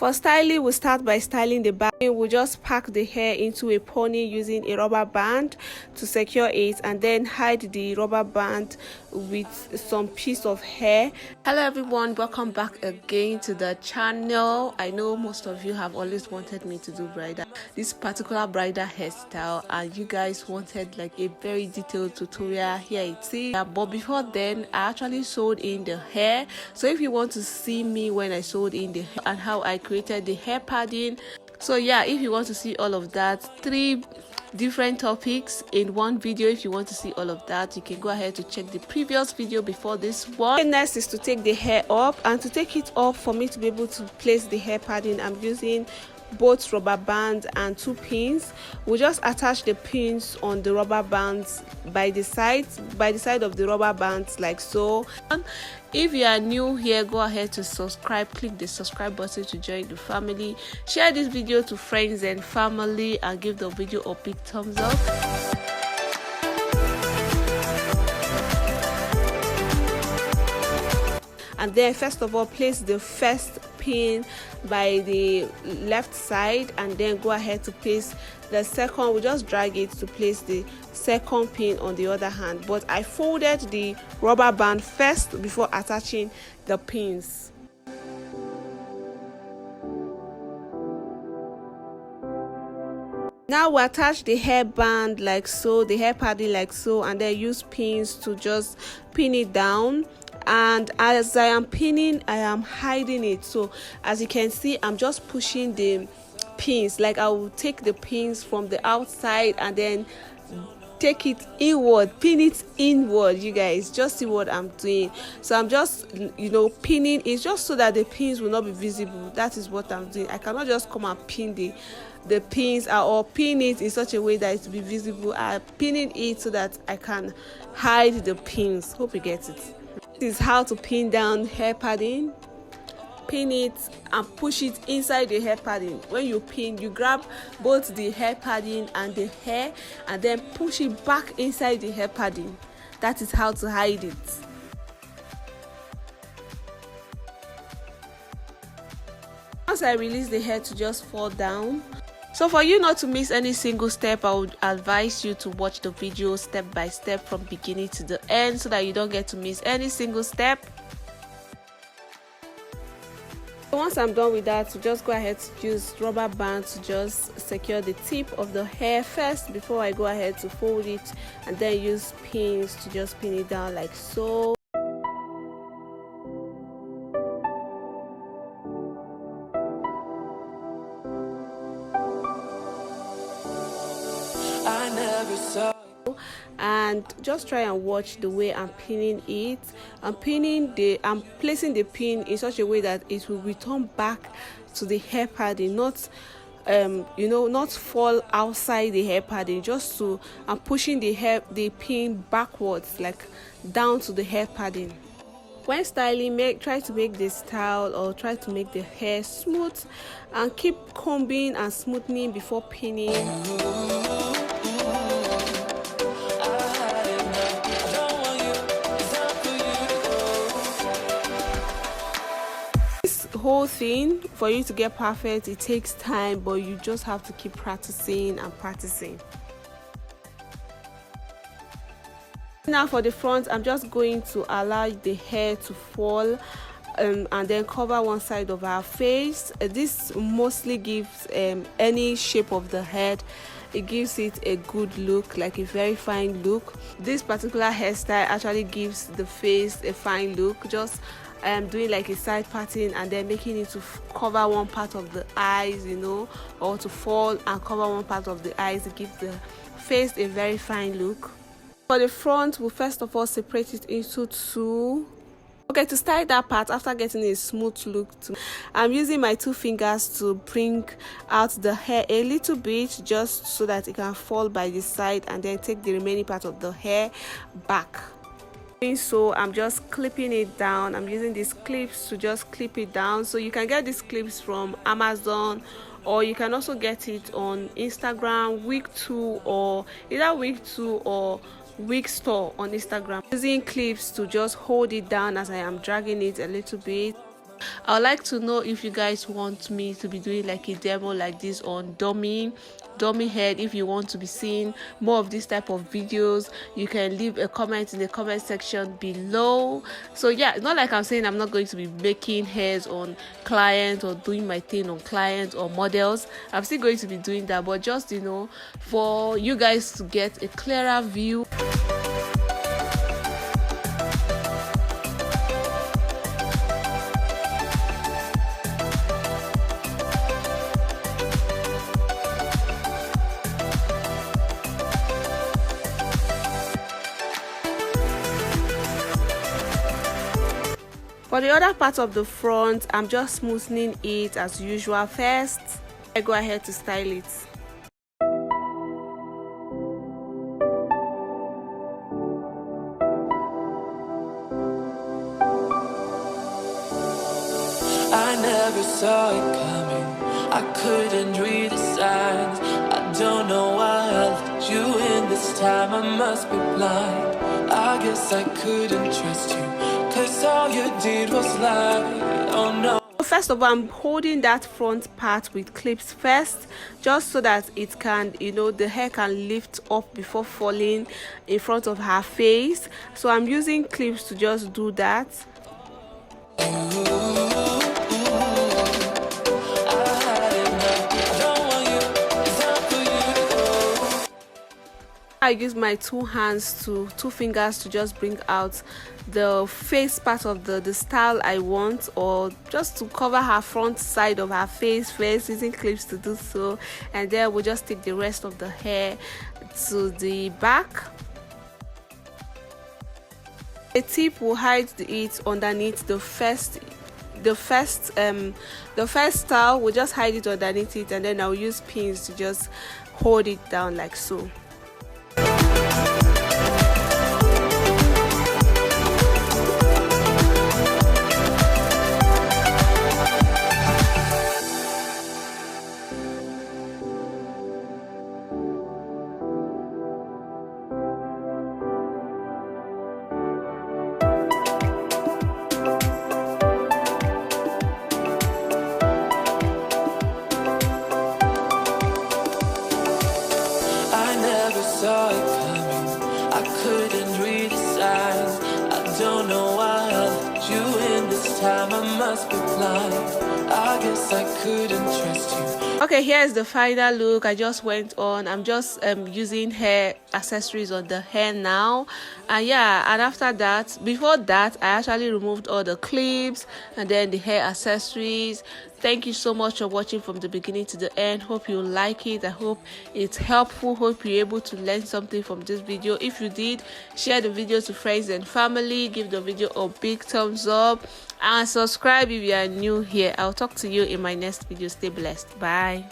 For styling, we'll start by styling the back. We'll just pack the hair into a pony using a rubber band to secure it, and then hide the rubber band with some piece of hair. Hello everyone, welcome back again to the channel. I know most of you have always wanted me to do bridal, this particular bridal hairstyle, and you guys wanted like a very detailed tutorial. Here it is. But before then, I actually sewed in the hair. So if you want to see me when I sewed in the hair and how I created the hair padding, so yeah, if you want to see all of that, 3 different topics in one video, if you want to see all of that, you can go ahead to check the previous video before this one. Next is to take the hair up, and to take it up, for me to be able to place the hair padding, I'm using both rubber bands and 2 pins. We'll just attach the pins on the rubber bands by the side of the rubber bands, like so. If you are new here, go ahead to subscribe, click the subscribe button to join the family. Share this video to friends and family, and give the video a big thumbs up. And then first of all, place the first pin by the left side, and then go ahead to place the second. We just drag it to place the second pin on the other hand, but I folded the rubber band first before attaching the pins. Now we attach the hair band like so, the hair padding like so, and then use pins to just pin it down. And as I am pinning, I am hiding it. So as you can see, I'm just pushing the pins, like I will take the pins from the outside and then take it inward, pin it inward. You guys just see what I'm doing. So I'm just, pinning it just so that the pins will not be visible. That is what I'm doing. I cannot just come and pin the pins or pin it in such a way that it will be visible. I'm pinning it so that I can hide the pins. Hope you get it. This is how to pin down hair padding. Pin it and push it inside the hair padding. When you pin, you grab both the hair padding and the hair, and then push it back inside the hair padding. That is how to hide it. Once I release the hair to just fall down. So for you not to miss any single step, I would advise you to watch the video step by step from beginning to the end, so that you don't get to miss any single step. Once I'm done with that, to just go ahead to use rubber band to just secure the tip of the hair first before I go ahead to fold it, and then use pins to just pin it down like so. And just try and watch the way I'm pinning it. I'm placing the pin in such a way that it will return back to the hair padding, not not fall outside the hair padding. I'm pushing the pin backwards, like down to the hair padding. When styling, try to make the style, or try to make the hair smooth, and keep combing and smoothing before pinning. Whole thing, for you to get perfect, it takes time, but you just have to keep practicing and practicing. Now for the front, I'm just going to allow the hair to fall and then cover one side of our face. This mostly gives any shape of the head, it gives it a good look, like a very fine look. This particular hairstyle actually gives the face a fine look. Just doing like a side parting and then making it to cover one part of the eyes, or to fall and cover one part of the eyes. It gives the face a very fine look. For the front, we'll first of all separate it into 2. Okay, to style that part, after getting a smooth look, I'm using my 2 fingers to bring out the hair a little bit, just so that it can fall by the side, and then take the remaining part of the hair back. So I'm just clipping it down. I'm using these clips to just clip it down. So you can get these clips from Amazon, or you can also get it on Instagram, Wig2, or either Wig2 or Wig Store on Instagram. Using clips to just hold it down as I am dragging it a little bit. I would like to know if you guys want me to be doing like a demo like this on dummy head. If you want to be seeing more of this type of videos, you can leave a comment in the comment section below. So yeah, it's not like I'm saying I'm not going to be making hairs on clients or doing my thing on clients or models. I'm still going to be doing that, but just, you know, for you guys to get a clearer view. For the other part of the front, I'm just smoothing it as usual. First, I go ahead to style it. I never saw it coming, I couldn't read the signs. I don't know why I let you in this time. I must be blind, I guess I couldn't trust you, 'cause all you did was lie. Oh no. First of all, I'm holding that front part with clips first, just so that it can, you know, the hair can lift up before falling in front of her face. So I'm using clips to just do that. I use my two fingers to just bring out the face part of the style I want, or just to cover her front side of her face first, using clips to do so, and then we'll just take the rest of the hair to the back. A tip will hide it underneath the first style. We'll just hide it underneath it, and then I'll use pins to just hold it down like so. Saw it coming, I couldn't read the signs. I don't know why I let you in this time. I must be blind, I guess I couldn't trust you. Okay, here's the final look. I just went on, I'm just using hair accessories on the hair now, and yeah, and after that, before that, I actually removed all the clips and then the hair accessories. Thank you so much for watching from the beginning to the end. Hope you like it. I hope it's helpful. Hope you're able to learn something from this video. If you did, share the video to friends and family. Give the video a big thumbs up and subscribe if you are new here. I'll talk to you in my next video. Stay blessed. Bye.